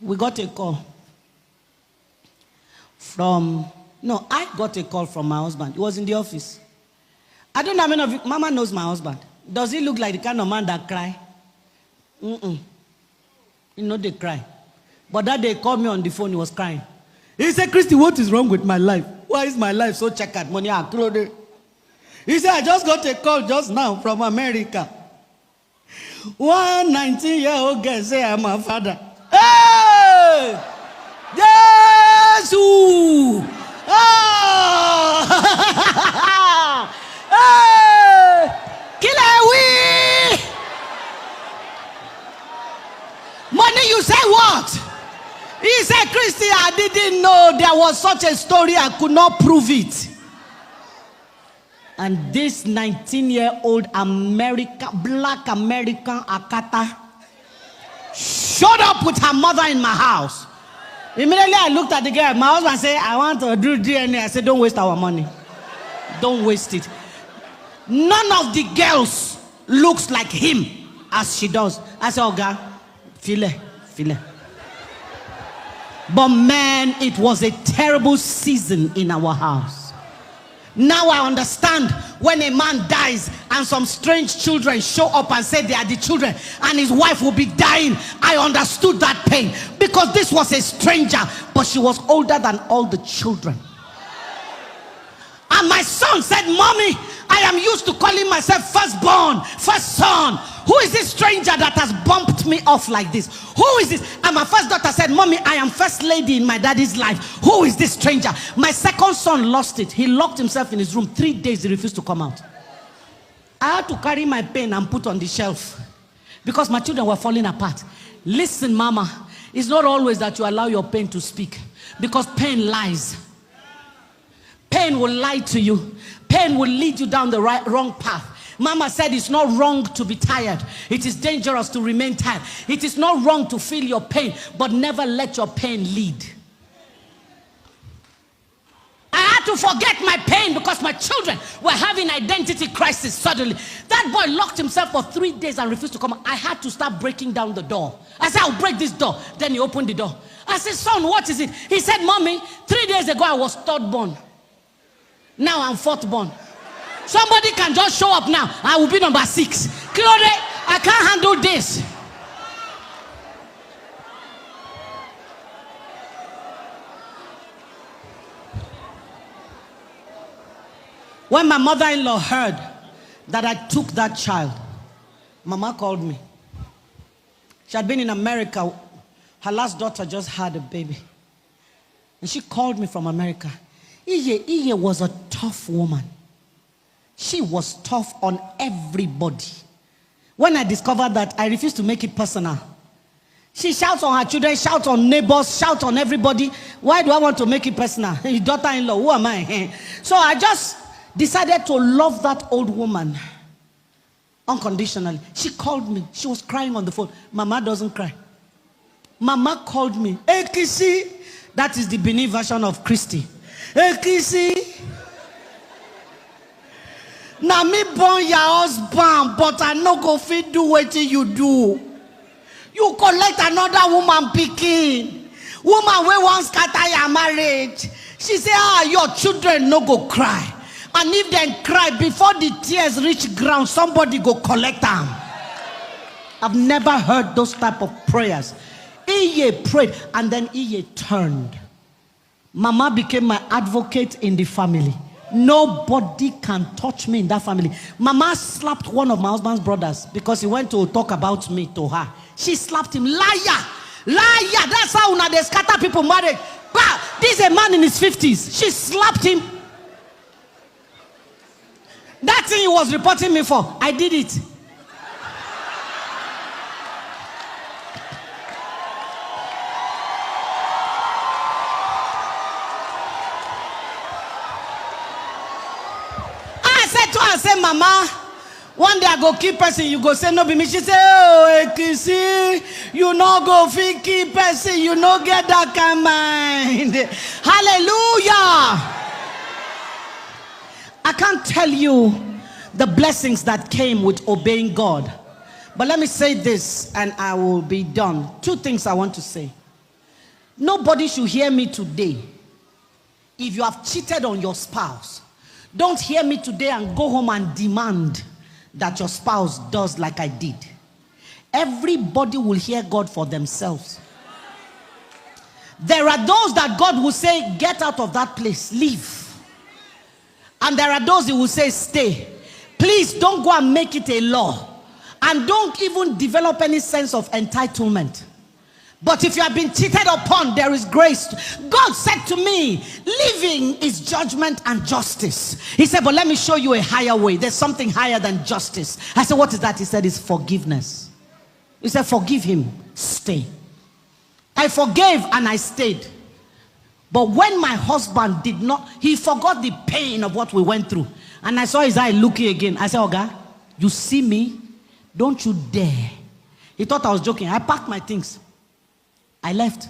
we got a call from, no, I got a call from my husband. He was in the office. I don't know how many of you, Mama knows my husband. Does he look like the kind of man that cry? You know they cry. But that day he called me on the phone, he was crying. He said, Christy, what is wrong with my life? Why is my life so checkered? Money, he said, I just got a call just now from America. One 19-year-old girl say I'm a father. Hey! Jesus! Oh! Hey! Kilewi! Money, you say what? He said, Christy, I didn't know there was such a story. I could not prove it. And this 19-year-old black American Akata showed up with her mother in my house. Immediately I looked at the girl. My husband said, I want to do DNA. I said, don't waste our money. Don't waste it. None of the girls looks like him as she does. I said, oh God, feel it. But man, it was a terrible season in our house. Now I understand when a man dies and some strange children show up and say they are the children and his wife will be dying. I understood that pain because this was a stranger, but she was older than all the children. And my son said, Mommy, I am used to calling myself firstborn, first son. Who is this stranger that has bumped me off like this? Who is this? And my first daughter said, Mommy, I am first lady in my daddy's life. Who is this stranger? My second son lost it. He locked himself in his room. 3 days he refused to come out. I had to carry my pain and put on the shelf because my children were falling apart. Listen, Mama, it's not always that you allow your pain to speak because pain lies. Pain will lie to you. Pain will lead you down the wrong path. Mama said it's not wrong to be tired. It is dangerous to remain tired. It is not wrong to feel your pain, but never let your pain lead. I had to forget my pain because my children were having identity crisis suddenly. That boy locked himself for 3 days and refused to come out. I had to start breaking down the door. I said, I'll break this door. Then he opened the door. I said, son, what is it? He said, Mommy, 3 days ago I was third born. Now I'm fourth born. Somebody can just show up now. I will be number 6. Claude, I can't handle this. When my mother-in-law heard that I took that child, Mama called me. She had been in America. Her last daughter just had a baby. And she called me from America. Iye was a tough woman. She was tough on everybody. When I discovered that, I refused to make it personal. She shouts on her children, shouts on neighbors, shouts on everybody. Why do I want to make it personal? Your daughter-in-law, who am I? So I just decided to love that old woman unconditionally. She called me. She was crying on the phone. Mama doesn't cry. Mama called me. Hey, Kissy. That is the Benin version of Christy. Hey, Kissy. Now me born your husband, but I no go fit do what you do. You collect another woman picking. Woman we want scatter your marriage. She say, your children no go cry. And if they cry, before the tears reach ground, somebody go collect them. I've never heard those type of prayers. Iye prayed, and then Iye turned. Mama became my advocate in the family. Nobody can touch me in that family. Mama slapped one of my husband's brothers because he went to talk about me to her. She slapped him. Liar! Liar! That's how una they scatter people marriage. Bah! This is a man in his 50s. She slapped him. That thing he was reporting me for, I did it. I say, Mama, one day I go keep person, you go say no be me. She say, oh, Ekisi, you no go fit keep person, you no get that kind of mind. Hallelujah. I can't tell you the blessings that came with obeying God. But let me say this and I will be done. 2 things I want to say. Nobody should hear me today. If you have cheated on your spouse, don't hear me today and go home and demand that your spouse does like I did. Everybody will hear God for themselves. There are those that God will say, get out of that place, leave. And there are those He will say, stay. Please don't go and make it a law. And don't even develop any sense of entitlement. But if you have been cheated upon, there is grace. God said to me, living is judgment and justice. He said, but let me show you a higher way. There's something higher than justice. I said, what is that? He said, it's forgiveness. He said, forgive him, stay. I forgave and I stayed. But when my husband did not, he forgot the pain of what we went through. And I saw his eye looking again. I said, Oga, you see me? Don't you dare. He thought I was joking. I packed my things. I left.